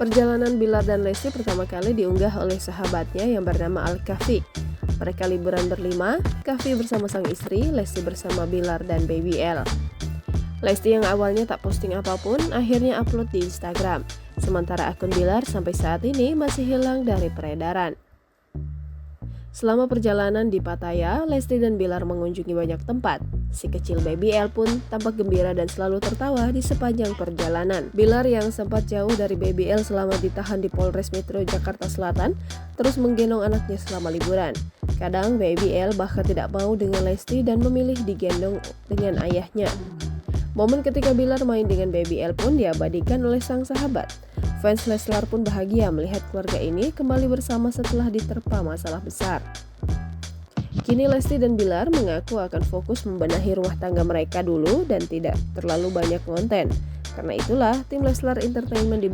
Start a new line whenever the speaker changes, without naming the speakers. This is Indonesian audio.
Perjalanan Bilar dan Lesti pertama kali diunggah oleh sahabatnya yang bernama Al-Kahfi. Mereka liburan berlima, Kahfi bersama sang istri, Lesti bersama Bilar dan Baby L. Lesti yang awalnya tak posting apapun, akhirnya upload di Instagram. Sementara akun Bilar sampai saat ini masih hilang dari peredaran. Selama perjalanan di Pattaya, Lesti dan Bilar mengunjungi banyak tempat. Si kecil Baby L pun tampak gembira dan selalu tertawa di sepanjang perjalanan. Bilar yang sempat jauh dari Baby L selama ditahan di Polres Metro Jakarta Selatan, terus menggendong anaknya selama liburan. Kadang Baby L bahkan tidak mau dengan Lesti dan memilih digendong dengan ayahnya. Momen ketika Bilar main dengan Baby L pun diabadikan oleh sang sahabat. Fans Leslar pun bahagia melihat keluarga ini kembali bersama setelah diterpa masalah besar. Kini Lesti dan Bilar mengaku akan fokus membenahi rumah tangga mereka dulu dan tidak terlalu banyak konten. Karena itulah tim Leslar Entertainment dibubarkan